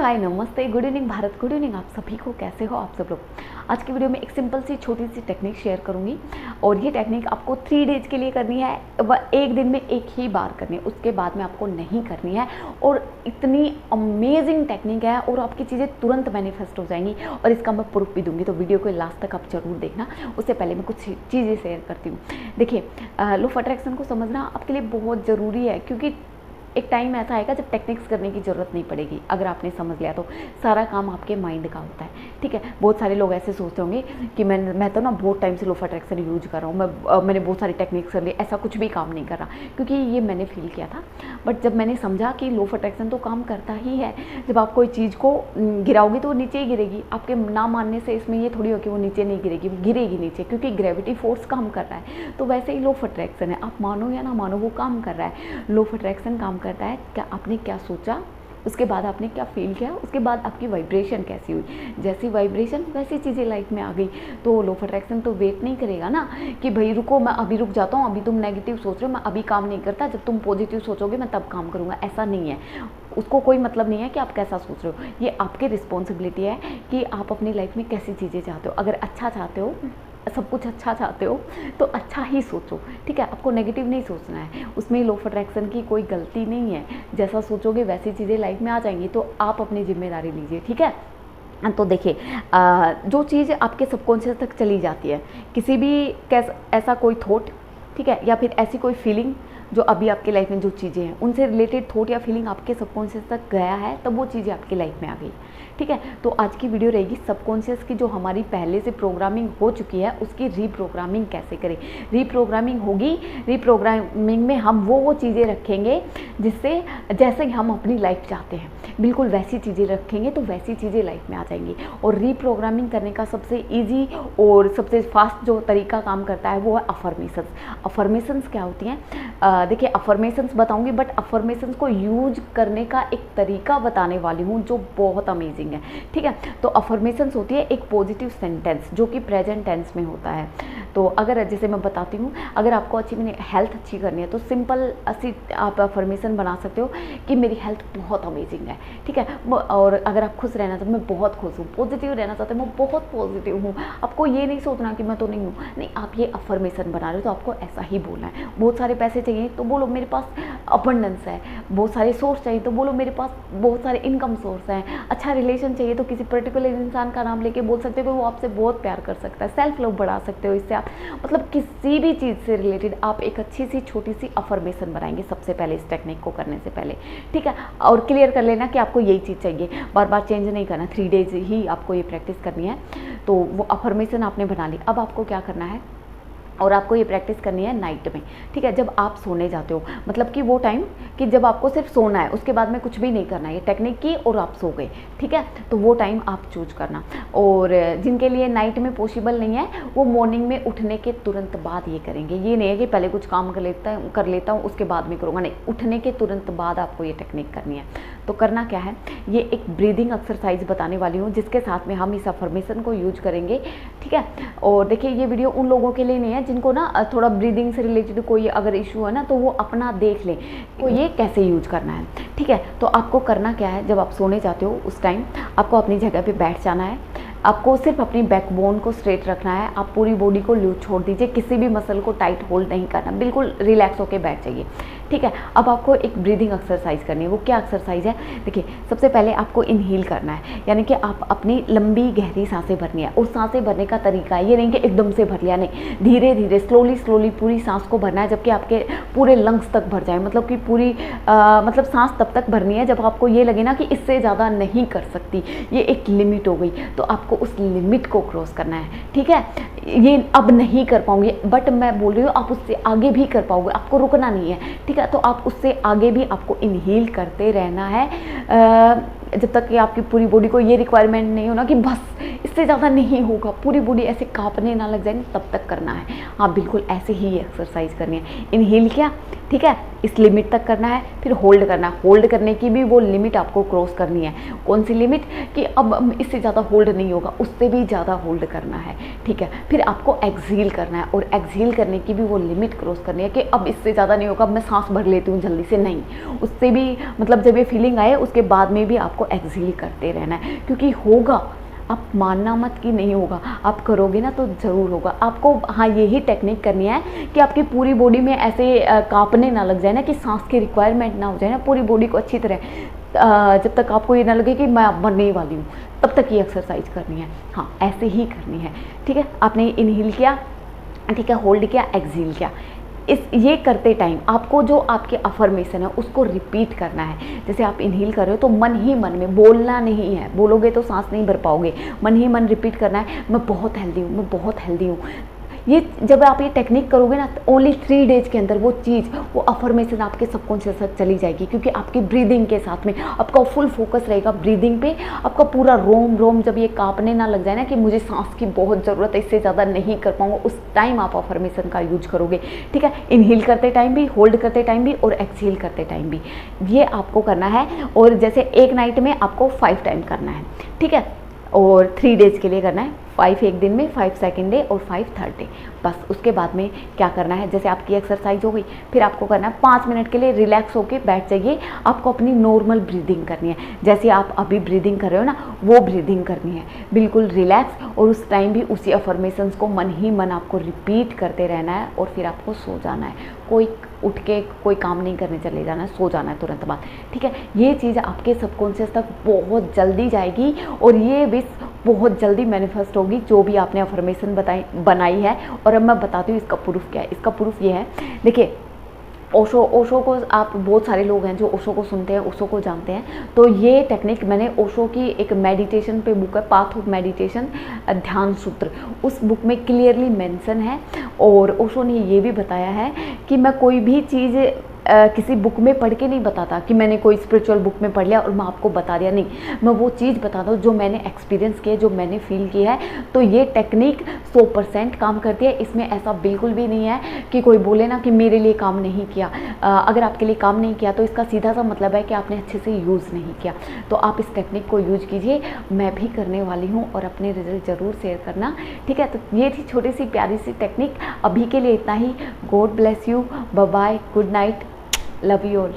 हाय नमस्ते good evening Bharat, good evening आप सभी को। कैसे हो आप सब लोग। आज की वीडियो में एक सिंपल सी छोटी सी टेक्निक शेयर करूंगी और ये टेक्निक आपको 3 डेज के लिए करनी है। वह एक दिन में एक ही बार करनी है, उसके बाद में आपको नहीं करनी है। और इतनी अमेजिंग टेक्निक है और आपकी चीज़ें तुरंत मैनिफेस्ट हो जाएंगी और इसका मैं प्रूफ भी दूंगी। तो वीडियो को लास्ट तक आप जरूर देखना। उससे पहले मैं कुछ चीज़ें शेयर करती हूँ। देखिए, लॉ ऑफ अट्रैक्शन को समझना आपके लिए बहुत ज़रूरी है, क्योंकि एक टाइम ऐसा आएगा जब टेक्निक्स करने की ज़रूरत नहीं पड़ेगी। अगर आपने समझ लिया तो सारा काम आपके माइंड का होता है, ठीक है। बहुत सारे लोग ऐसे सोचते होंगे कि मैं तो ना बहुत टाइम से लॉ ऑफ अट्रैक्शन यूज कर रहा हूँ, मैंने बहुत सारी टेक्निक्स कर ली, ऐसा कुछ भी काम नहीं कर रहा, क्योंकि ये मैंने फील किया था। बट जब मैंने समझा कि लॉ ऑफ अट्रैक्शन तो काम करता ही है, जब आप कोई चीज़ को गिराओगे तो वो नीचे ही गिरेगी। आपके ना मानने से इसमें ये थोड़ी हो कि वो नीचे नहीं गिरेगी, वो गिरेगी नीचे, क्योंकि ग्रेविटी फोर्स काम कर रहा है। तो वैसे ही लॉ ऑफ अट्रैक्शन है, आप मानो या ना मानो वो काम कर रहा है। लॉ ऑफ अट्रैक्शन काम करता है क्या आपने क्या सोचा, उसके बाद आपने क्या फील किया, उसके बाद आपकी वाइब्रेशन कैसी हुई। जैसी वाइब्रेशन वैसी चीज़ें लाइफ में आ गई। तो लॉ ऑफ अट्रैक्शन तो वेट नहीं करेगा ना कि भाई रुको, मैं अभी रुक जाता हूँ, अभी तुम नेगेटिव सोच रहे हो, मैं अभी काम नहीं करता, जब तुम पॉजिटिव सोचोगे मैं तब काम करूँगा। ऐसा नहीं है। उसको कोई मतलब नहीं है कि आप कैसा सोच रहे हो। ये आपकी रिस्पॉन्सिबिलिटी है कि आप अपनी लाइफ में कैसी चीज़ें चाहते हो। अगर अच्छा चाहते हो, सब कुछ अच्छा चाहते हो तो अच्छा ही सोचो, ठीक है। आपको नेगेटिव नहीं सोचना है। उसमें लॉ ऑफ अट्रैक्शन की कोई गलती नहीं है। जैसा सोचोगे वैसी चीज़ें लाइफ में आ जाएंगी। तो आप अपनी जिम्मेदारी लीजिए, ठीक है। तो देखिए, जो चीज़ आपके सबकॉन्शियस तक चली जाती है, किसी भी ऐसा कोई थॉट, ठीक है, या फिर ऐसी कोई फीलिंग जो अभी आपकी लाइफ में जो चीज़ें हैं उनसे रिलेटेड थॉट या फीलिंग आपके सबकॉन्शियस तक गया है, तब वो चीज़ें आपकी लाइफ में आ गई, ठीक है। तो आज की वीडियो रहेगी सबकॉन्शियस की, जो हमारी पहले से प्रोग्रामिंग हो चुकी है उसकी रीप्रोग्रामिंग कैसे करें। रीप्रोग्रामिंग होगी, रीप्रोग्रामिंग में हम वो चीज़ें रखेंगे जिससे जैसे हम अपनी लाइफ चाहते हैं बिल्कुल वैसी चीज़ें रखेंगे तो वैसी चीज़ें लाइफ में आ जाएंगी। और रीप्रोग्रामिंग करने का सबसे ईजी और सबसे फास्ट जो तरीका काम करता है वो है अफर्मेशंस। अफर्मेशंस क्या होती हैं? देखिए, अफर्मेशंस बताऊंगी, बट अफर्मेशंस को यूज करने का एक तरीका बताने वाली हूँ जो बहुत अमेजिंग है, ठीक है। तो अफर्मेशंस होती है एक पॉजिटिव सेंटेंस जो कि प्रेजेंट टेंस में होता है। तो अगर जैसे मैं बताती हूँ, अगर आपको हेल्थ अच्छी करनी है तो सिंपल ऐसी आप अफर्मेशन बना सकते हो कि मेरी हेल्थ बहुत अमेजिंग है, ठीक है। और अगर आप खुश रहना चाहते हो, मैं बहुत खुश हूँ। पॉजिटिव रहना चाहते हो, मैं बहुत पॉजिटिव हूँ। आपको ये नहीं सोचना कि मैं तो नहीं हूँ, नहीं, आप ये अफर्मेशन बना रहे हो तो आपको ऐसा ही बोलना है। बहुत सारे पैसे चाहिए तो बोलो मेरे पास अबंडेंस है। बहुत सारे सोर्स चाहिए तो बोलो मेरे पास बहुत सारे इनकम सोर्स हैं। अच्छा रिलेशन चाहिए तो किसी पर्टिकुलर इंसान का नाम लेके बोल सकते हो कि वो आपसे बहुत प्यार कर सकता है। सेल्फ लव बढ़ा सकते हो इससे आप, मतलब किसी भी चीज़ से रिलेटेड आप एक अच्छी सी छोटी सी अफर्मेशन बनाएंगे सबसे पहले इस टेक्निक को करने से पहले, ठीक है। और क्लियर कर लेना कि आपको यही चीज़ चाहिए, बार बार चेंज नहीं करना। 3 डेज ही आपको ये प्रैक्टिस करनी है। तो वो अफर्मेशन आपने बना ली। अब आपको क्या करना है, और आपको ये प्रैक्टिस करनी है नाइट में, ठीक है, जब आप सोने जाते हो। मतलब कि वो टाइम कि जब आपको सिर्फ सोना है, उसके बाद में कुछ भी नहीं करना है। ये टेक्निक की और आप सो गए, ठीक है। तो वो टाइम आप चूज करना। और जिनके लिए नाइट में पॉसिबल नहीं है वो मॉर्निंग में उठने के तुरंत बाद ये करेंगे। ये नहीं है कि पहले कुछ काम कर लेता हूँ उसके बाद में करूँगा, नहीं, उठने के तुरंत बाद आपको ये टेक्निक करनी है। तो करना क्या है, ये एक ब्रीदिंग एक्सरसाइज बताने वाली हूँ जिसके साथ में हम इस अफर्मेशन को यूज करेंगे, ठीक है। और देखिए, ये वीडियो उन लोगों के लिए नहीं है जिनको ना थोड़ा ब्रीदिंग से रिलेटेड कोई अगर इशू है ना, तो वो अपना देख लें तो ये कैसे यूज करना है, ठीक है। तो आपको करना क्या है, जब आप सोने जाते हो उस टाइम आपको अपनी जगह पे बैठ जाना है। आपको सिर्फ अपनी बैकबोन को स्ट्रेट रखना है। आप पूरी बॉडी को लूज छोड़ दीजिए, किसी भी मसल को टाइट होल्ड नहीं करना, बिल्कुल रिलैक्स होकर बैठ जाइए, ठीक है। अब आपको एक ब्रीदिंग एक्सरसाइज करनी है। वो क्या एक्सरसाइज है, देखिए, सबसे पहले आपको इनहेल करना है, यानी कि आप अपनी लंबी गहरी सांसें भरनी है। और सांसें भरने का तरीका है, ये नहीं कि एकदम से भर लिया, नहीं, धीरे धीरे स्लोली पूरी सांस को भरना है, जबकि आपके पूरे लंग्स तक भर जाए। मतलब कि पूरी मतलब सांस तब तक भरनी है जब आपको ये लगे ना कि इससे ज़्यादा नहीं कर सकती, ये एक लिमिट हो गई। तो आपको उस लिमिट को क्रॉस करना है, ठीक है। ये अब नहीं कर पाऊंगी, बट मैं बोल रही हूँ आप उससे आगे भी कर पाओगे, आपको रुकना नहीं है, ठीक है। तो आप उससे आगे भी आपको इनहेल करते रहना है जब तक कि आपकी पूरी बॉडी को ये रिक्वायरमेंट नहीं हो ना कि बस इससे ज़्यादा नहीं होगा, पूरी बॉडी ऐसे कांपने ना लग जाए तब तक करना है। हाँ बिल्कुल ऐसे ही एक्सरसाइज करनी है। इनहेल किया, ठीक है, इस लिमिट तक करना है, फिर होल्ड करना है। होल्ड करने की भी वो लिमिट आपको क्रॉस करनी है। कौन सी लिमिट? कि अब इससे ज़्यादा होल्ड नहीं होगा, उससे भी ज़्यादा होल्ड करना है, ठीक है। फिर आपको एक्सहेल करना है, और एक्सहेल करने की भी वो लिमिट क्रॉस करनी है कि अब इससे ज़्यादा नहीं होगा, अब मैं सांस भर लेती हूँ जल्दी से, नहीं, उससे भी मतलब जब ये फीलिंग आए उसके बाद में भी आपको एक्सहेल करते रहना है, क्योंकि होगा, आप मानना मत कि नहीं होगा, आप करोगे ना तो ज़रूर होगा आपको। हाँ यही टेक्निक करनी है कि आपकी पूरी बॉडी में ऐसे कांपने ना लग जाए ना, कि सांस की रिक्वायरमेंट ना हो जाए ना, पूरी बॉडी को अच्छी तरह जब तक आपको ये ना लगे कि मैं अब मरने वाली हूँ, तब तक ये एक्सरसाइज करनी है। हाँ ऐसे ही करनी है, ठीक है। आपने इनहेल किया, ठीक है, होल्ड किया, एक्सहेल किया। ये करते टाइम आपको जो आपके अफर्मेशन है उसको रिपीट करना है। जैसे आप इनहेल कर रहे हो तो मन ही मन में, बोलना नहीं है, बोलोगे तो सांस नहीं भर पाओगे, मन ही मन रिपीट करना है, मैं बहुत हेल्दी हूँ, मैं बहुत हेल्दी हूँ। ये जब आप ये टेक्निक करोगे ना, ओनली 3 डेज के अंदर वो चीज़, वो अफर्मेशन आपके सबकॉन्शियस तक चली जाएगी, क्योंकि आपकी ब्रीदिंग के साथ में आपका फुल फोकस रहेगा ब्रीदिंग पे। आपका पूरा रोम रोम जब ये कांपने ना लग जाए ना कि मुझे सांस की बहुत ज़रूरत है, इससे ज़्यादा नहीं कर पाऊंगा, उस टाइम आप अफर्मेशन का यूज करोगे, ठीक है। इनहेल करते टाइम भी, होल्ड करते टाइम भी, और एक्सहेल करते टाइम भी, ये आपको करना है। और जैसे एक नाइट में आपको 5 टाइम करना है, ठीक है, और 3 डेज के लिए करना है। 5 एक दिन में, 5 सेकेंड डे, और 5 थर्ड डे। बस उसके बाद में क्या करना है, जैसे आपकी एक्सरसाइज हो गई, फिर आपको करना है 5 मिनट के लिए रिलैक्स होके बैठ जाइए। आपको अपनी नॉर्मल ब्रीदिंग करनी है, जैसे आप अभी ब्रीदिंग कर रहे हो ना, वो ब्रीदिंग करनी है, बिल्कुल रिलैक्स। और उस टाइम भी उसी अफर्मेशंस को मन ही मन आपको रिपीट करते रहना है, और फिर आपको सो जाना है। कोई उठ के कोई काम नहीं करने चले जाना है, सो जाना है तुरंत बाद, ठीक है। ये चीज़ आपके सबकॉन्शियस तक बहुत जल्दी जाएगी, और ये विश बहुत जल्दी मैनिफेस्ट होगी, जो भी आपने अफर्मेशन बनाई है। और अब मैं बताती हूँ इसका प्रूफ क्या है। इसका प्रूफ ये है, देखिए, ओशो को आप, बहुत सारे लोग हैं जो ओशो को सुनते हैं, ओशो को जानते हैं। तो ये टेक्निक मैंने ओशो की एक मेडिटेशन पे बुक है, पाथ ऑफ मेडिटेशन, ध्यान सूत्र, उस बुक में क्लियरली मेंशन है। और ओशो ने ये भी बताया है कि मैं कोई भी चीज़ किसी बुक में पढ़ के नहीं बताता कि मैंने कोई स्पिरिचुअल बुक में पढ़ लिया और मैं आपको बता दिया, नहीं, मैं वो चीज़ बताता हूँ जो मैंने एक्सपीरियंस किया, जो मैंने फील किया है। तो ये टेक्निक 100% काम करती है। इसमें ऐसा बिल्कुल भी नहीं है कि कोई बोले ना कि मेरे लिए काम नहीं किया। अगर आपके लिए काम नहीं किया तो इसका सीधा सा मतलब है कि आपने अच्छे से यूज़ नहीं किया। तो आप इस टेक्निक को यूज कीजिए, मैं भी करने वाली हूँ, और अपने रिजल्ट ज़रूर शेयर करना, ठीक है। तो ये थी छोटी सी प्यारी सी टेक्निक। अभी के लिए इतना ही। God bless you, bye bye, good night, love you all.